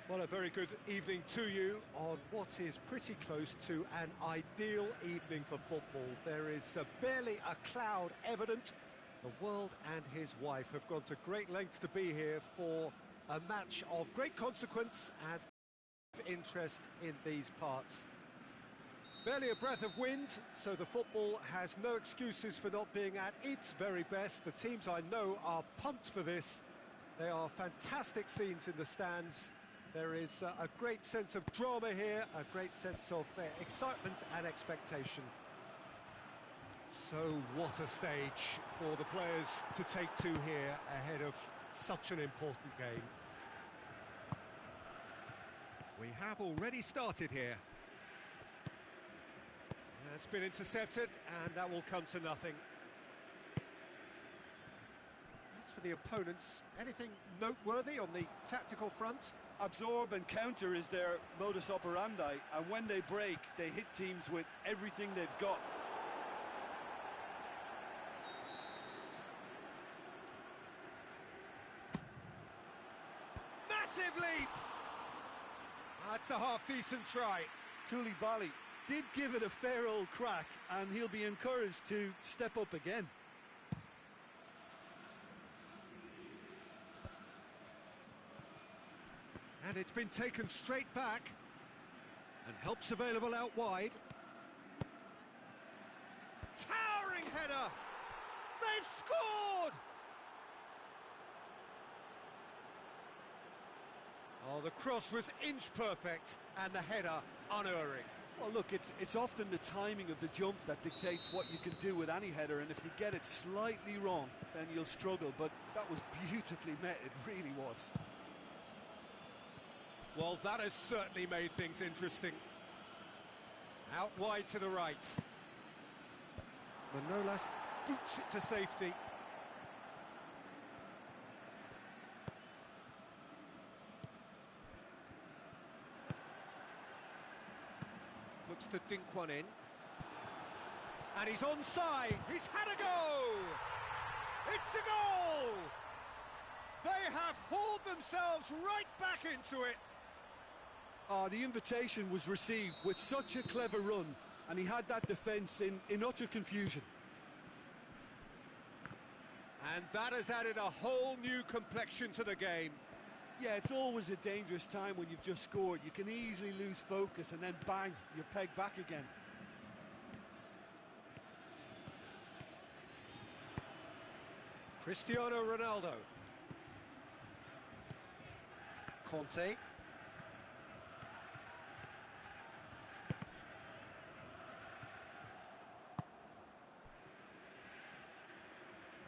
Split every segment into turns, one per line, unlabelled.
Well, a very good evening to you on what is pretty close to an ideal evening for football. There is barely a cloud evident. The world and his wife have gone to great lengths to be here for a match of great consequence and interest in these parts. Barely a breath of wind, so the football has no excuses for not being at its very best. The teams I know are pumped for this. They are fantastic scenes in the stands. There is a great sense of drama here, a great sense of excitement and expectation. So what a stage for the players to take to here ahead of such an important game. We have already started here. It's been intercepted, and that will come to nothing. As for the opponents, anything noteworthy on the tactical front?
Absorb and counter is their modus operandi, and when they break, they hit teams with everything they've got.
Massive leap! That's a half-decent try.
Koulibaly did give it a fair old crack, and he'll be encouraged to step up again.
And it's been taken straight back, and help's available out wide. Towering header! They've scored! Oh, the cross was inch perfect, and the header unerring.
Well, look, it's often the timing of the jump that dictates what you can do with any header, and if you get it slightly wrong, then you'll struggle, but that was beautifully met, it really was.
Well, that has certainly made things interesting. Out wide to the right. Manolas boots it to safety. Looks to dink one in. And he's onside. He's had a go! It's a goal! They have hauled themselves right back into it.
The invitation was received with such a clever run, and he had that defence in utter confusion.
And that has added a whole new complexion to the game.
Yeah, it's always a dangerous time when you've just scored. You can easily lose focus and then bang, you're pegged back again.
Cristiano Ronaldo. Conte.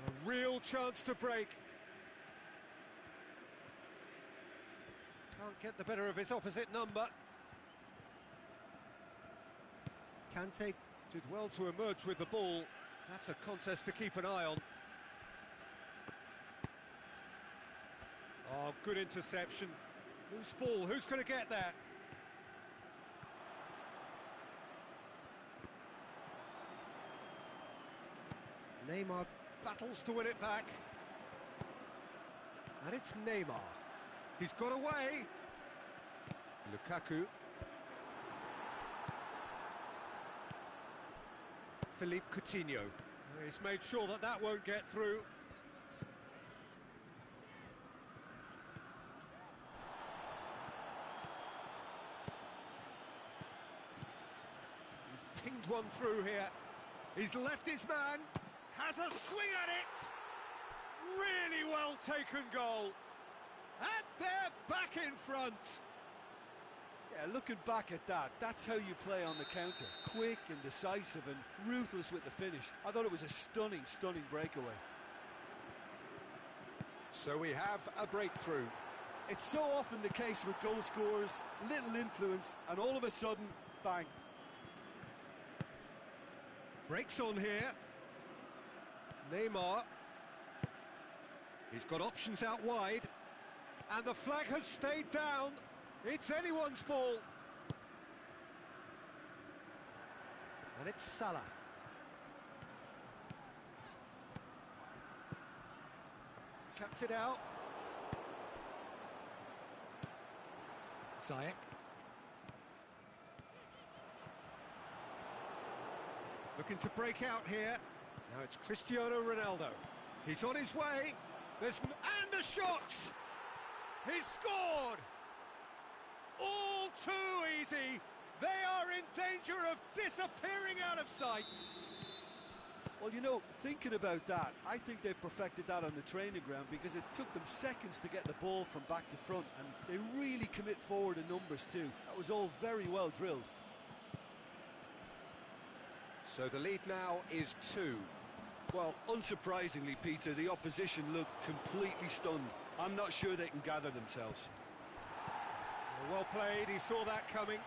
A real chance to break. Can't get the better of his opposite number. Kante did well to emerge with the ball. That's a contest to keep an eye on. Oh, good interception. Loose ball, who's going to get there? Neymar battles to win it back. And it's Neymar. He's got away. Lukaku. Philippe Coutinho. He's made sure that that won't get through. He's pinged one through here. He's left his man. Has a swing at it. Really well taken goal. And they're back in front.
Yeah, looking back at that, that's how you play on the counter. Quick and decisive and ruthless with the finish. I thought it was a stunning, stunning breakaway.
So we have a breakthrough.
It's so often the case with goal scorers, little influence, and all of a sudden, bang.
Breaks on here. Neymar. He's got options out wide. And the flag has stayed down. It's anyone's ball. And it's Salah. Cuts it out. Ziyech. Looking to break out here. Now it's Cristiano Ronaldo. He's on his way. And the shot! He's scored! All too easy. They are in danger of disappearing out of sight.
Well, you know, thinking about that, I think they've perfected that on the training ground because it took them seconds to get the ball from back to front, and they really commit forward in numbers too. That was all very well drilled.
So the lead now is 2.
Well, unsurprisingly, Peter, the opposition look completely stunned. I'm not sure they can gather themselves.
Well played, he saw that coming.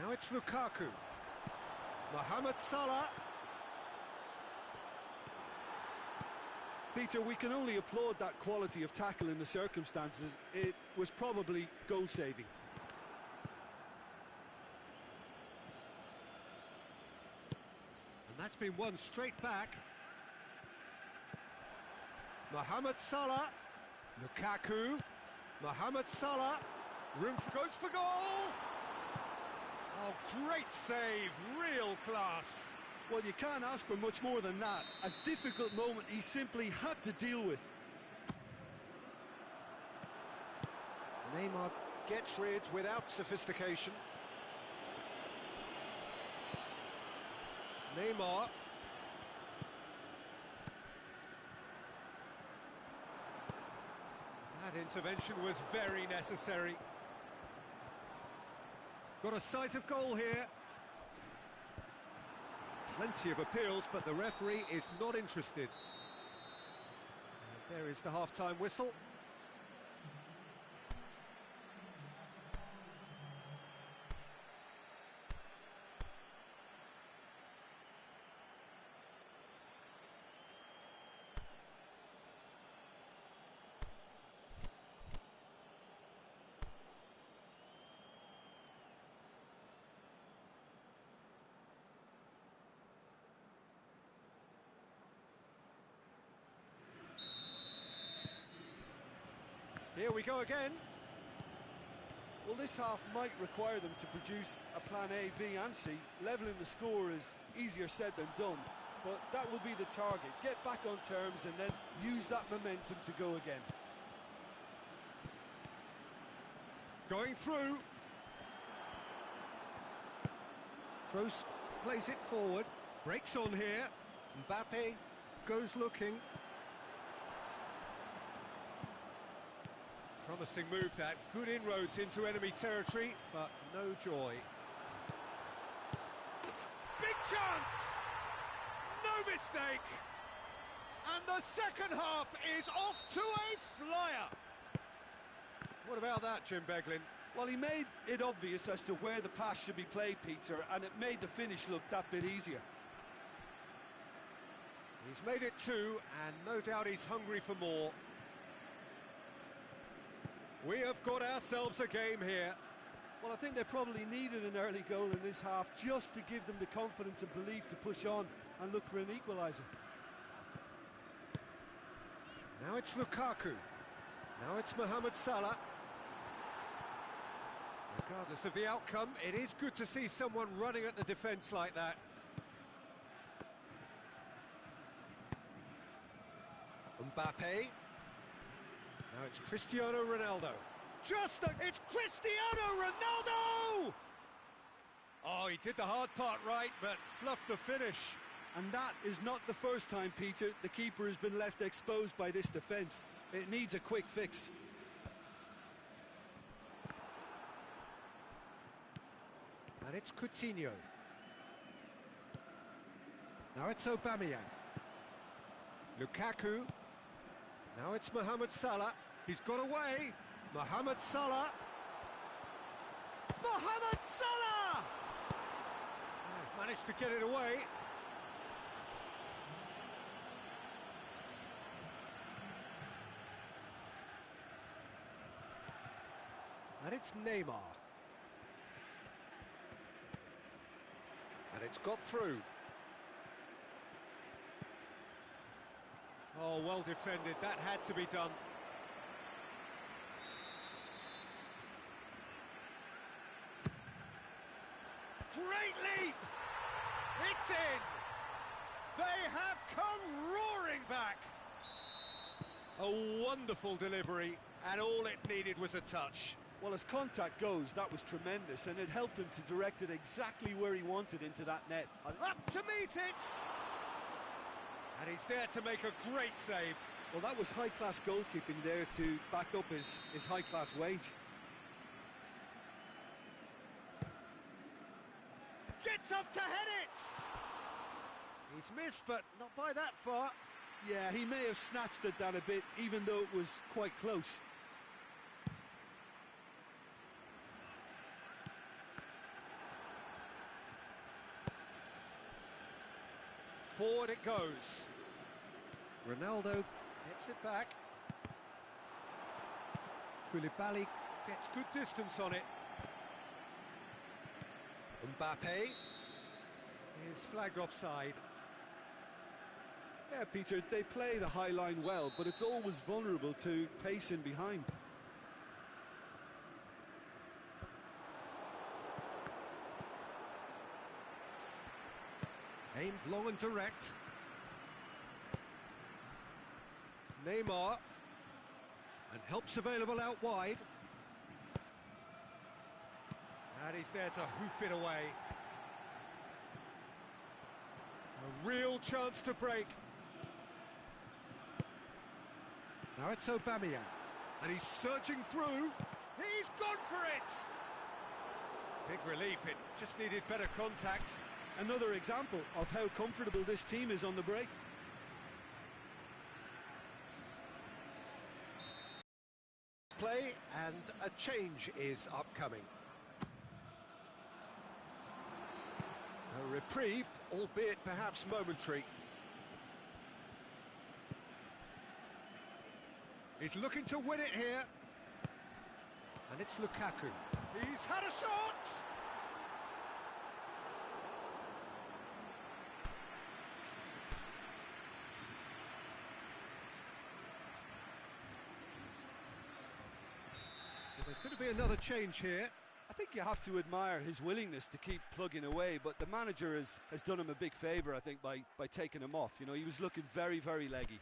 Now it's Lukaku. Mohamed Salah.
Peter, we can only applaud that quality of tackle in the circumstances. It was probably goal-saving.
And that's been won straight back. Mohamed Salah. Lukaku. Mohamed Salah. Goes for goal! Oh, great save, real class.
Well, you can't ask for much more than that. A difficult moment he simply had to deal with.
Neymar gets rid without sophistication. Neymar. That intervention was very necessary. Got a decisive goal here. Plenty of appeals, but the referee is not interested. And there is the half-time whistle. Here we go again.
Well, this half might require them to produce a plan A, B and C. Levelling the score is easier said than done, but that will be the target. Get back on terms and then use that momentum to go again.
Going through. Kroos plays it forward. Breaks on here. Mbappe goes looking. Promising move that, good inroads into enemy territory, but no joy. Big chance! No mistake! And the second half is off to a flyer! What about that, Jim Beglin?
Well, he made it obvious as to where the pass should be played, Peter, and it made the finish look that bit easier.
He's made it 2, and no doubt he's hungry for more. We have got ourselves a game here.
Well, I think they probably needed an early goal in this half just to give them the confidence and belief to push on and look for an equaliser.
Now it's Lukaku. Now it's Mohamed Salah. Regardless of the outcome, it is good to see someone running at the defence like that. Mbappe. Now it's Cristiano Ronaldo. It's Cristiano Ronaldo! Oh, he did the hard part right, but fluffed the finish.
And that is not the first time, Peter, the keeper has been left exposed by this defence. It needs a quick fix.
And it's Coutinho. Now it's Aubameyang. Lukaku. Now it's Mohamed Salah. He's got away. Mohamed Salah. Mohamed Salah! Oh, managed to get it away. And it's Neymar. And it's got through. Oh, well defended. That had to be done. great leap! It's in! They have come roaring back! A wonderful delivery, and all it needed was a touch.
Well, as contact goes, that was tremendous, and it helped him to direct it exactly where he wanted into that net.
Up to meet it! And he's there to make a great save.
Well, that was high-class goalkeeping there to back up his high-class wage.
Gets up to head it! He's missed, but not by that far.
Yeah, he may have snatched it down a bit, even though it was quite close.
Forward it goes. Ronaldo gets it back. Koulibaly gets good distance on it. Mbappe is flagged offside.
Yeah, Peter, they play the high line well, but it's always vulnerable to pace in behind.
Aimed long and direct. Neymar. And help's available out wide. And he's there to hoof it away. A real chance to break. Now it's Aubameyang. And he's surging through. He's gone for it! Big relief, it just needed better contact.
Another example of how comfortable this team is on the break.
Play, and a change is upcoming. A reprieve, albeit perhaps momentary. He's looking to win it here. And it's Lukaku. He's had a shot! There's going to be another change here.
I think you have to admire his willingness to keep plugging away, but the manager has done him a big favour, I think, by taking him off. You know, he was looking very, very leggy.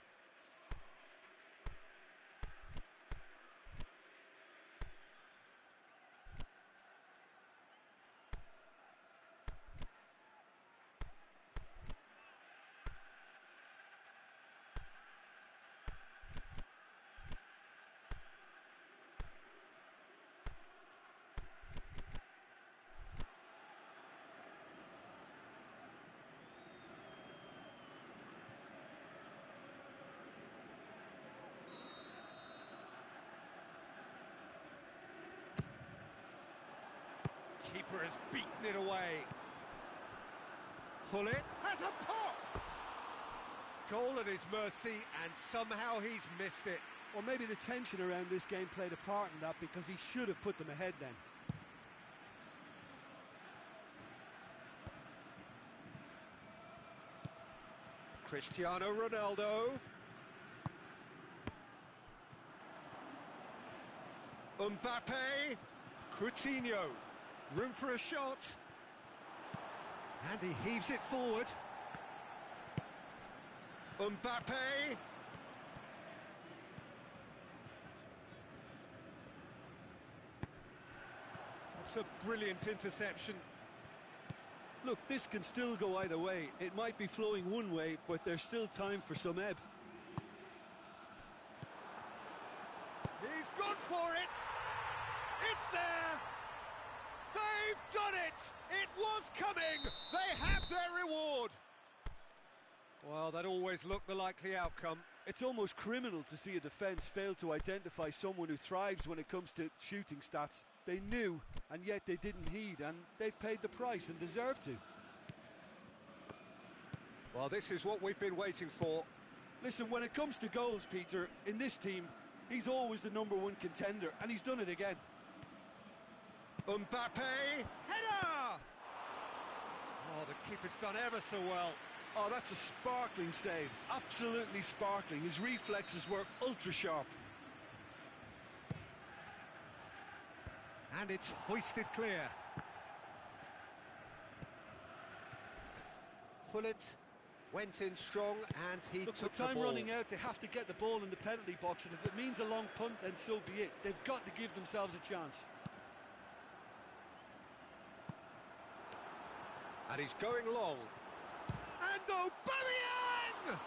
Keeper has beaten it away. Hullet has a pop! Goal at his mercy, and somehow he's missed it.
Or maybe the tension around this game played a part in that, because he should have put them ahead then.
Cristiano Ronaldo. Mbappe. Coutinho. Room for a shot. And he heaves it forward. Mbappe. That's a brilliant interception.
Look, this can still go either way. It might be flowing one way, but there's still time for some ebb.
He's gone for it! It's there! They've done it! It was coming! They have their reward! Well, that always looked the likely outcome.
It's almost criminal to see a defence fail to identify someone who thrives when it comes to shooting stats. They knew, and yet they didn't heed, and they've paid the price and deserve to.
Well, this is what we've been waiting for.
Listen, when it comes to goals, Peter, in this team, he's always the #1 contender, and he's done it again.
Mbappe, header! Oh, the keeper's done ever so well.
Oh, that's a sparkling save, absolutely sparkling. His reflexes were ultra sharp.
And it's hoisted clear. Pullet went in strong and he
Look,
took
with
the
time
ball.
running out, they have to get the ball in the penalty box, and if it means a long punt, then so be it. They've got to give themselves a chance.
And he's going long. And Aubameyang!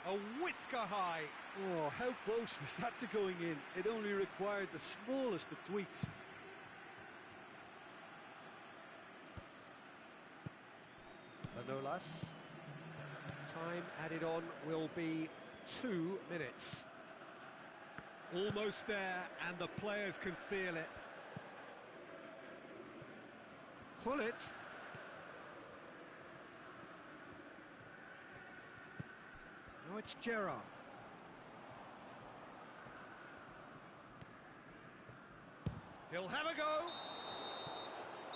A whisker high.
Oh, how close was that to going in? It only required the smallest of tweaks.
Manolas. Time added on will be 2 minutes. Almost there, and the players can feel it. Pullet. Now it's Geração. He'll have a go.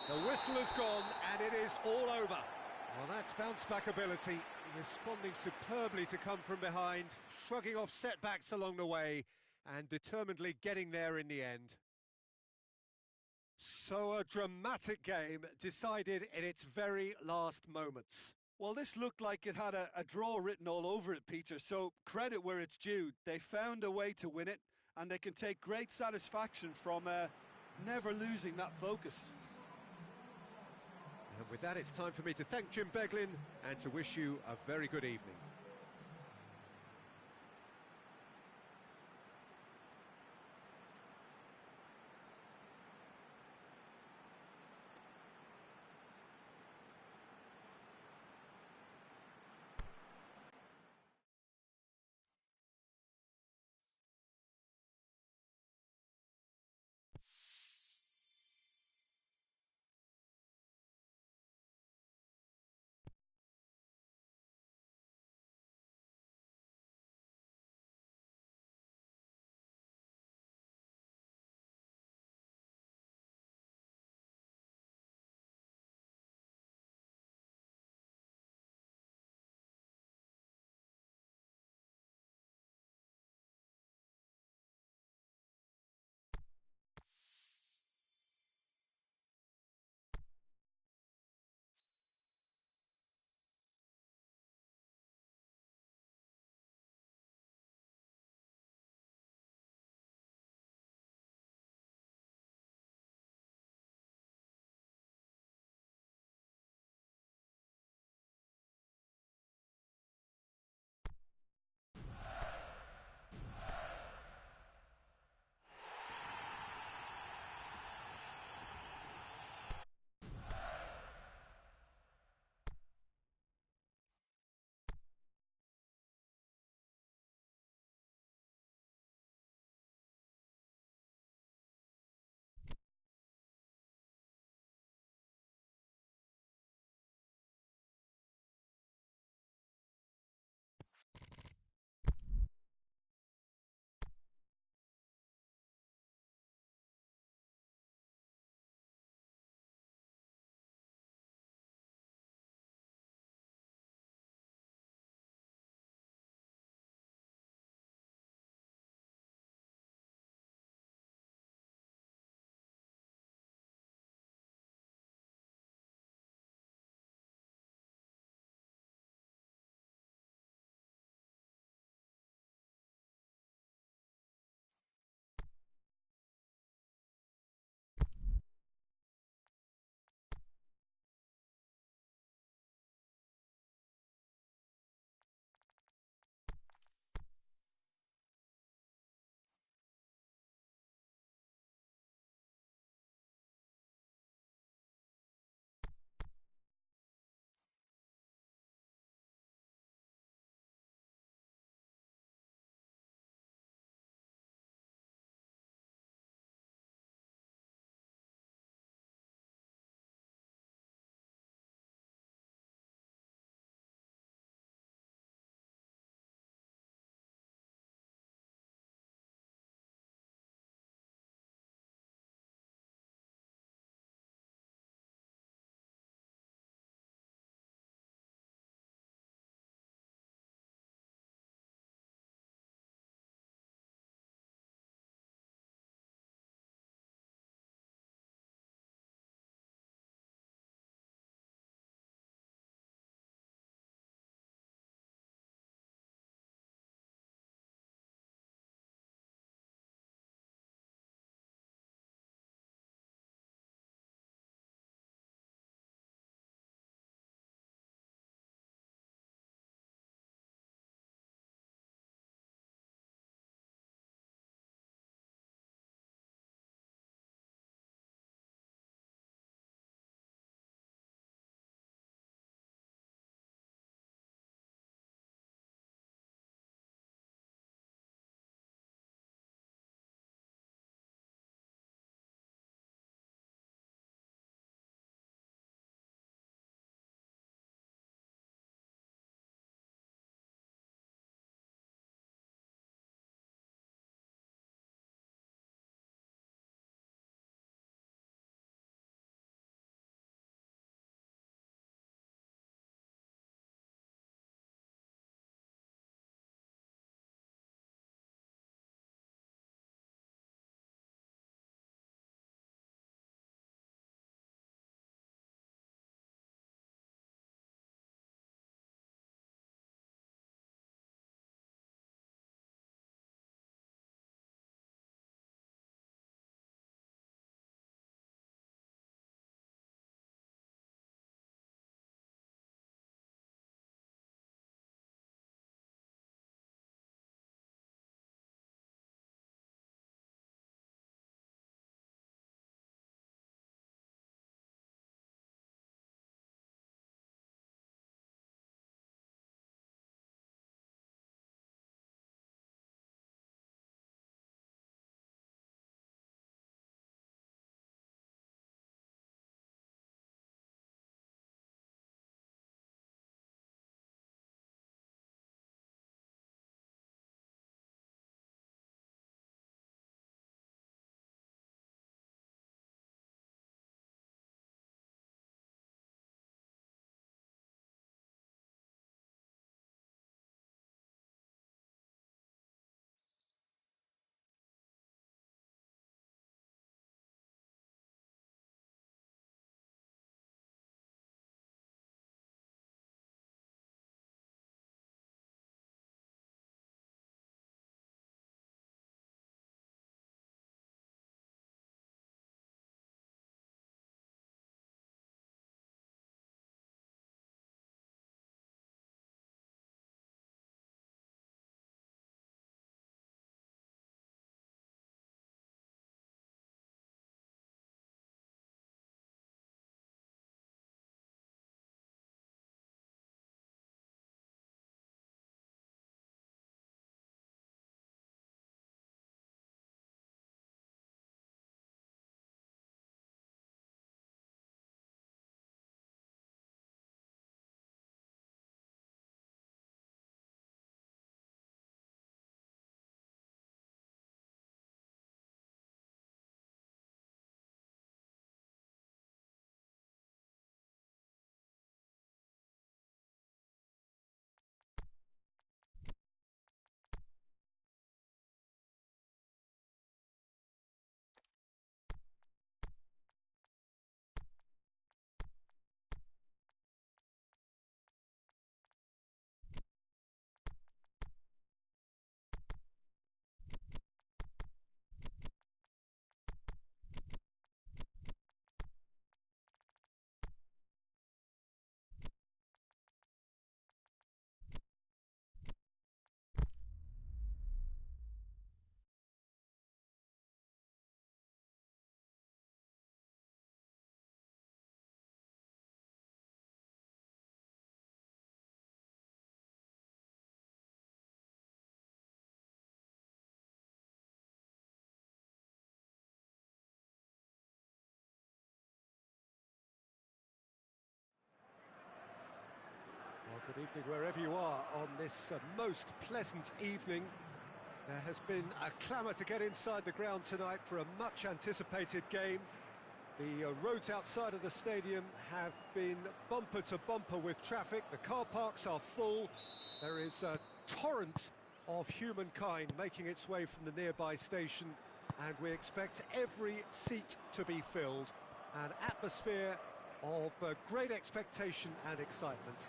The whistle has gone, and it is all over. Well, that's bounce-back ability, responding superbly to come from behind, shrugging off setbacks along the way, and determinedly getting there in the end. So a dramatic game decided in its very last moments.
Well, this looked like it had a draw written all over it, Peter, so credit where it's due. They found a way to win it, and they can take great satisfaction from never losing that focus.
And with that, it's time for me to thank Jim Beglin and to wish you a very good evening. Evening wherever you are on this most pleasant evening. There has been a clamour to get inside the ground tonight for a much anticipated game. The roads outside of the stadium have been bumper to bumper with traffic. The car parks are full. There is a torrent of humankind making its way from the nearby station, and we expect every seat to be filled. An atmosphere of great expectation and excitement.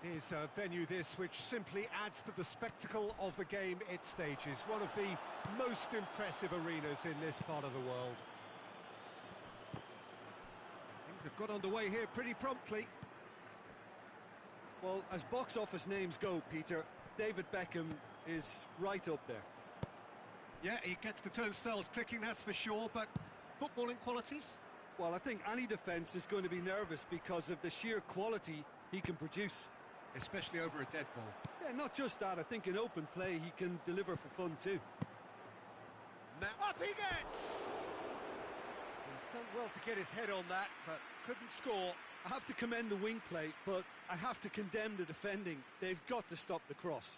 It is a venue this which simply adds to the spectacle of the game it stages. One of the most impressive arenas in this part of the world. Things have got underway here pretty promptly.
Well, as box office names go, Peter, David Beckham is right up there.
Yeah, he gets the turnstiles clicking, that's for sure, but footballing qualities?
Well, I think any defence is going to be nervous because of the sheer quality he can produce.
Especially over a dead ball.
Yeah, not just that, I think in open play he can deliver for fun too.
Now up he gets! He's done well to get his head on that, but couldn't score.
I have to commend the wing play, but I have to condemn the defending. They've got to stop the cross.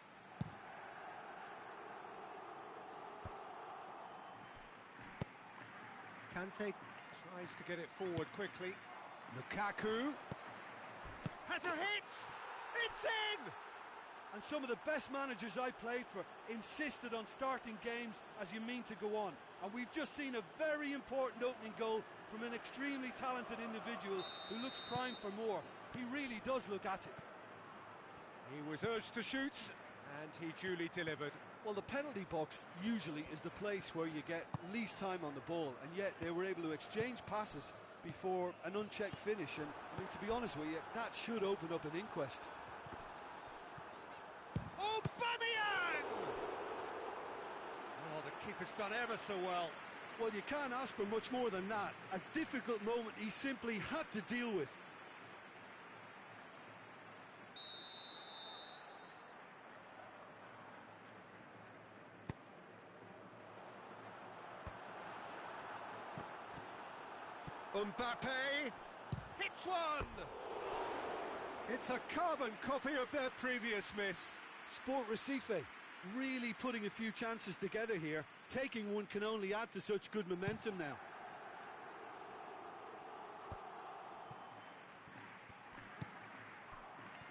Kante tries to get it forward quickly. Lukaku has a hit! It's in!
And some of the best managers I played for insisted on starting games as you mean to go on. And we've just seen a very important opening goal from an extremely talented individual who looks primed for more. He really does look at it.
He was urged to shoot, and he duly delivered.
Well, the penalty box usually is the place where you get least time on the ball, and yet they were able to exchange passes before an unchecked finish. And I mean, to be honest with you, that should open up an inquest.
Aubameyang! Oh, the keeper's done ever so well.
Well, you can't ask for much more than that. A difficult moment he simply had to deal with.
Mbappe hits one! It's a carbon copy of their previous miss.
Sport Recife really putting a few chances together here. Taking one can only add to such good momentum now.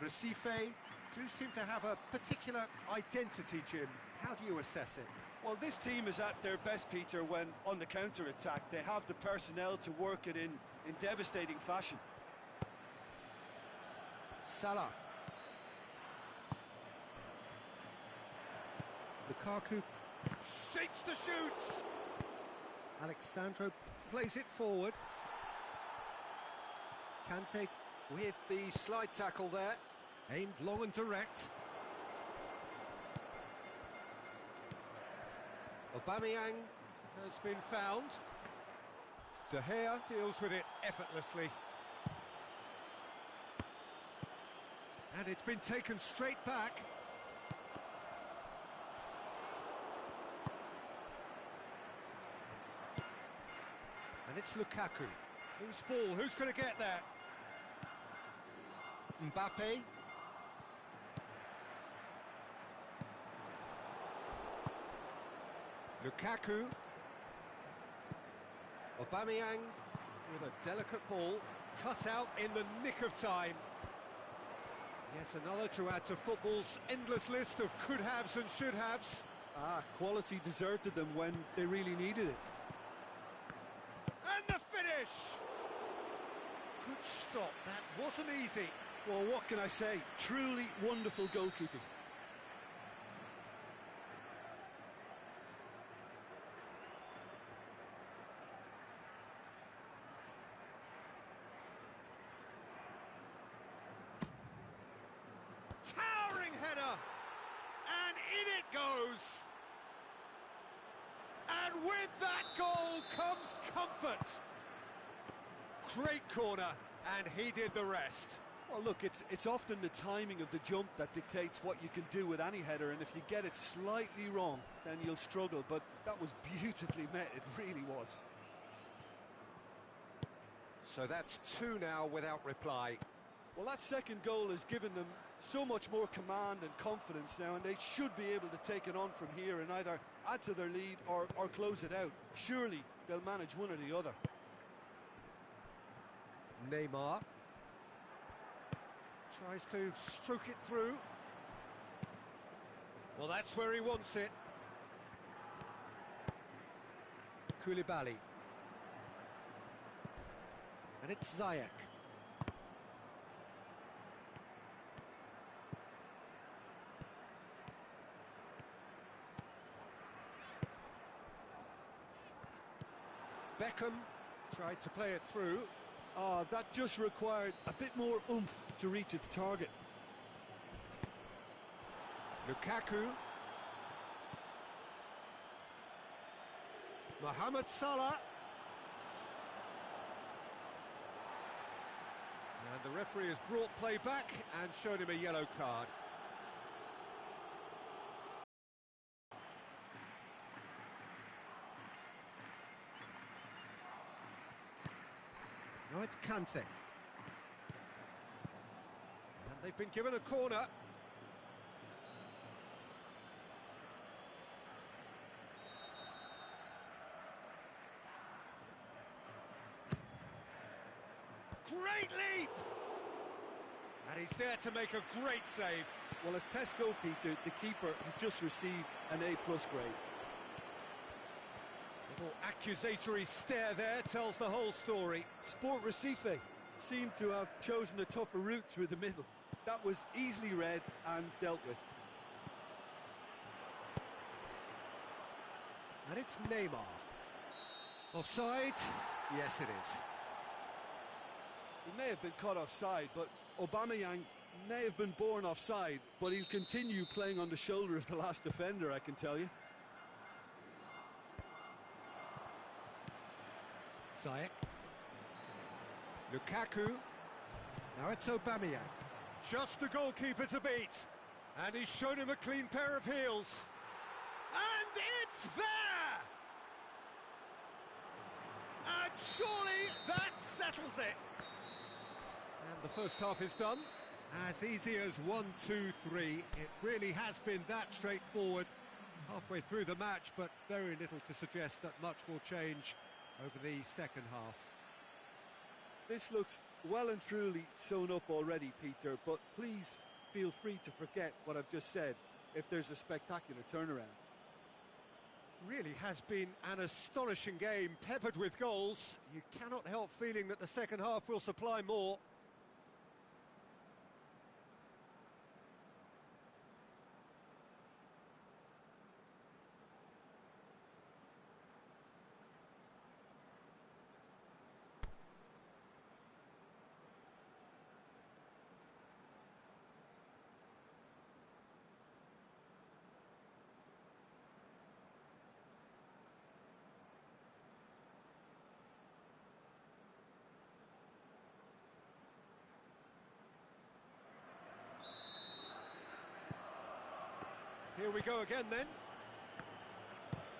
Recife do seem to have a particular identity, Jim. How do you assess it?
Well, this team is at their best, Peter, when on the counter-attack. They have the personnel to work it in devastating fashion.
Salah. Lukaku shapes the shoots. Alexandro plays it forward. Kante with the slide tackle there. Aimed long and direct. Aubameyang has been found. De Gea deals with it effortlessly. And it's been taken straight back. And it's Lukaku. Whose ball? Who's going to get there? Mbappe. Lukaku. Aubameyang with a delicate ball, cut out in the nick of time. Yet another to add to football's endless list of could-haves and should-haves.
Quality deserted them when they really needed it.
And the finish! Good stop, that wasn't easy.
Well, what can I say? Truly wonderful goalkeeping.
Towering header! And in it goes! And with that goal comes comfort! Great corner, and he did the rest.
Well, look, it's often the timing of the jump that dictates what you can do with any header, and if you get it slightly wrong, then you'll struggle, but that was beautifully met, it really was.
So that's two now without reply.
Well, that second goal has given them so much more command and confidence now, and they should be able to take it on from here and either add to their lead or close it out. Surely they'll manage one or the other.
Neymar tries to stroke it through. Well, that's where he wants it. Koulibaly. And it's Ziyech. Beckham tried to play it through.
Ah, that just required a bit more oomph to reach its target.
Lukaku. Mohamed Salah. And the referee has brought play back and shown him a yellow card. Now it's Kante. And they've been given a corner. Great leap! And he's there to make a great save.
Well, as tests go, Peter, the keeper has just received an A+ grade.
Little accusatory stare there tells the whole story.
Sport Recife seemed to have chosen a tougher route through the middle. That was easily read and dealt with.
And it's Neymar. Offside? Yes, it is.
He may have been caught offside, but Aubameyang may have been born offside, but he'll continue playing on the shoulder of the last defender, I can tell you.
Ziyech. Lukaku. Now it's Aubameyang. Just the goalkeeper to beat. And he's shown him a clean pair of heels. And it's there! And surely that settles it. And the first half is done. As easy as 1, 2, 3. It really has been that straightforward. Halfway through the match, but very little to suggest that much will change over the second half.
This looks well and truly sewn up already, Peter, but please feel free to forget what I've just said if there's a spectacular turnaround.
Really has been an astonishing game, peppered with goals. You cannot help feeling that the second half will supply more. Here we go again then.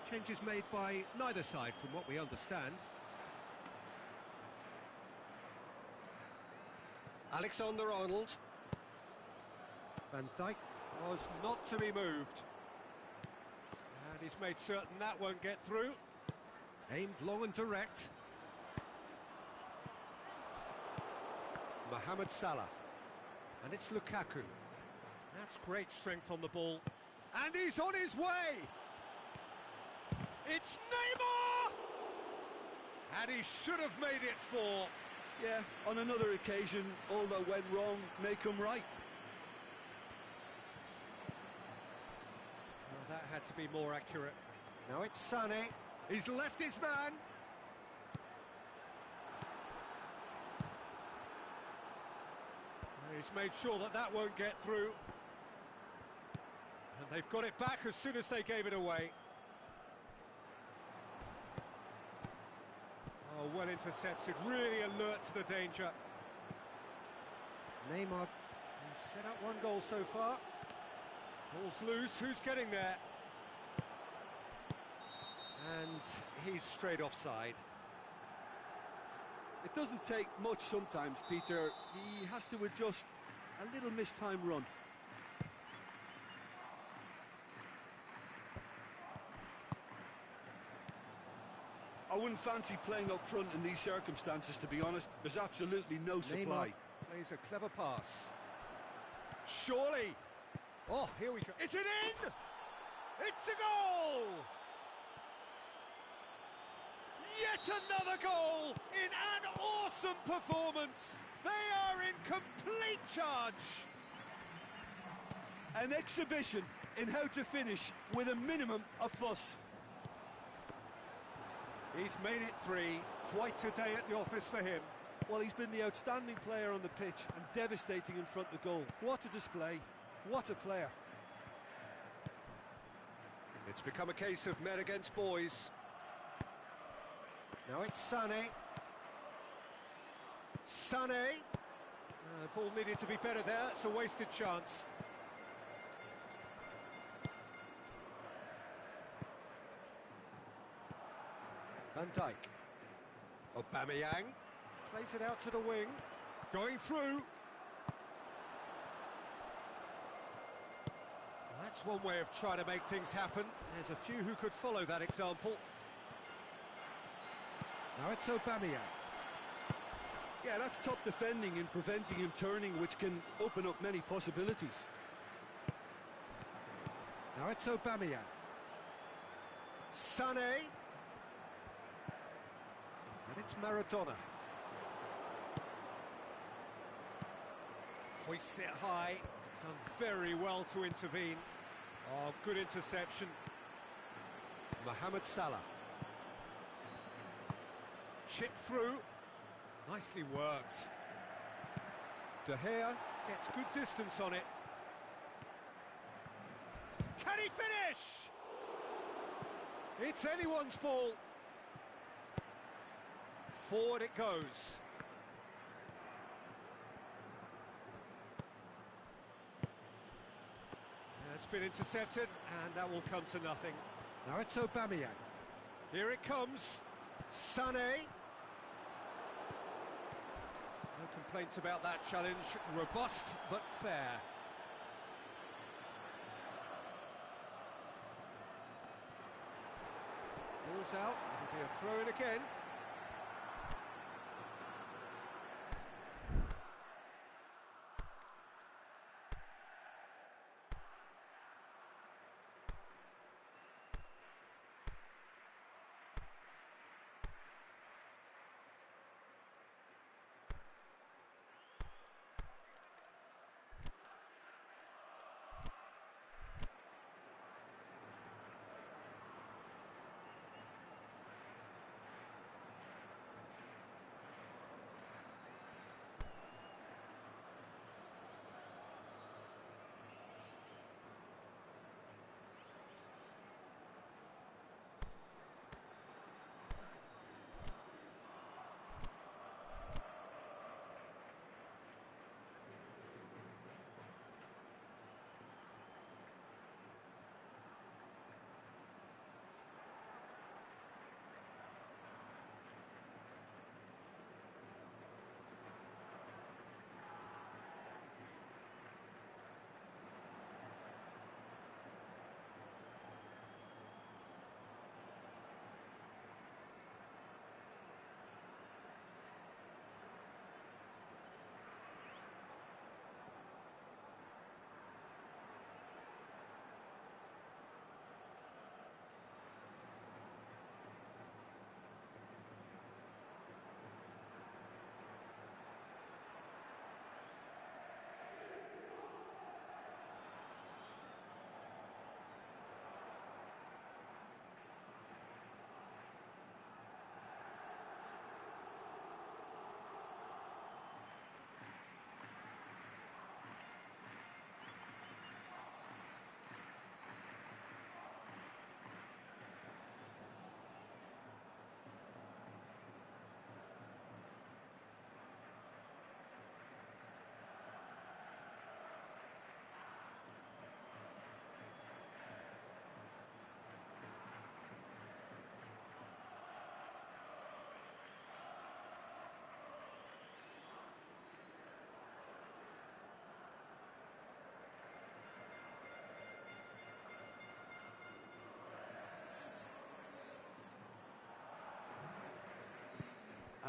Changes made by neither side from what we understand. Alexander-Arnold. Van Dijk was not to be moved. And he's made certain that won't get through. Aimed long and direct. Mohamed Salah. And it's Lukaku. That's great strength on the ball. And he's on his way! It's Neymar! And he should have made it 4.
Yeah, on another occasion, all that went wrong may come right.
Well, that had to be more accurate. Now it's Sané. He's left his man. He's made sure that that won't get through. And they've got it back as soon as they gave it away. Oh, well intercepted, really alert to the danger. Neymar has set up 1 goal so far. Ball's loose, who's getting there? And he's straight offside.
It doesn't take much sometimes, Peter. He has to adjust a little mistimed run. I wouldn't fancy playing up front in these circumstances, to be honest. There's absolutely no supply.
Neymar plays a clever pass. Surely! Oh, here we go. Is it in? It's a goal! Yet another goal in an awesome performance. They are in complete charge.
An exhibition in how to finish with a minimum of fuss.
He's made it 3. Quite a day at the office for him.
Well, he's been the outstanding player on the pitch and devastating in front of goal. What a display. What a player.
It's become a case of men against boys. Now it's Sané. Sané. Ball needed to be better there. It's a wasted chance. Van Dijk. Aubameyang plays it out to the wing. Going through. That's one way of trying to make things happen. There's a few who could follow that example. Now it's Aubameyang.
Yeah, that's top defending and preventing him turning, which can open up many possibilities.
Now it's Aubameyang. Sané. And it's Maradona. Hoists it high. Done very well to intervene. Oh, good interception. Mohamed Salah. Chip through. Nicely worked. De Gea gets good distance on it. Can he finish? It's anyone's ball. Forward it goes. It's been intercepted, and that will come to nothing. Now it's Aubameyang. Here it comes. Sané. No complaints about that challenge. Robust, but fair. Ball's out. It'll be a throw-in again.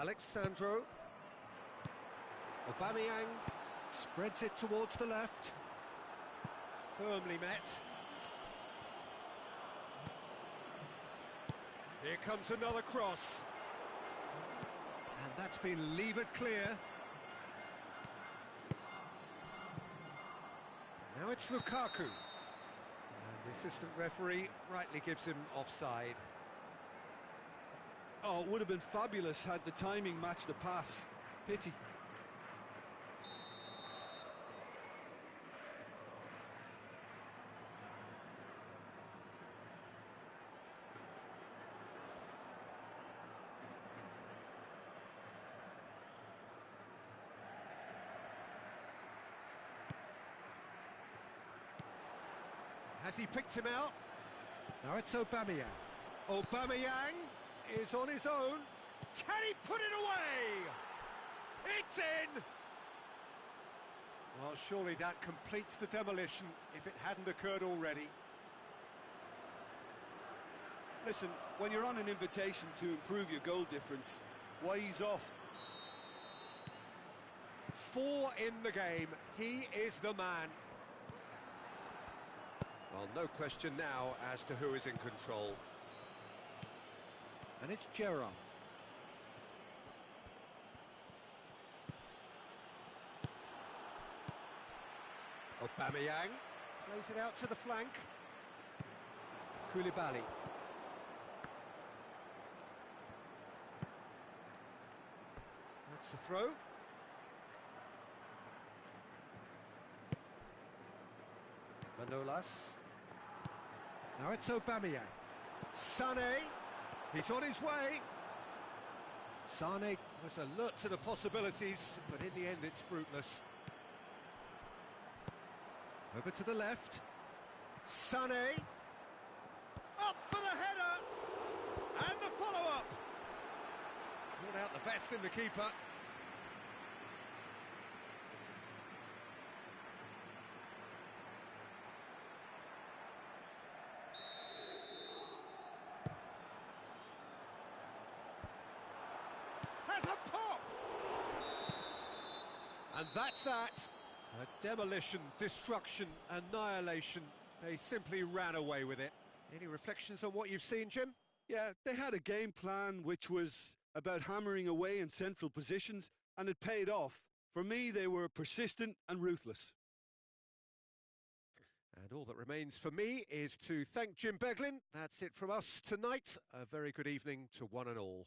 Alexandro. Aubameyang spreads it towards the left. Firmly met. Here comes another cross. And that's been levered clear. Now it's Lukaku. And the assistant referee rightly gives him offside.
Oh, it would have been fabulous had the timing matched the pass. Pity.
Has he picked him out? Now it's Aubameyang. Aubameyang is on his own. Can he put it away? It's in! Well, surely that completes the demolition if it hadn't occurred already.
Listen, when you're on an invitation to improve your goal difference, why ease off?
4 in the game. He is the man. Well, no question now as to who is in control. And it's Geração. Aubameyang plays it out to the flank. Koulibaly. That's the throw. Manolas. Now it's Aubameyang. Sané, he's on his way. Sané was alert to the possibilities, but in the end it's fruitless. Over to the left. Sané. Up for the header! And the follow-up! Brought out the best in the keeper. Has a pop! And that's that. A demolition, destruction, annihilation. They simply ran away with it. Any reflections on what you've seen, Jim?
Yeah, they had a game plan which was about hammering away in central positions, and it paid off. For me, they were persistent and ruthless.
And all that remains for me is to thank Jim Beglin. That's it from us tonight. A very good evening to one and all.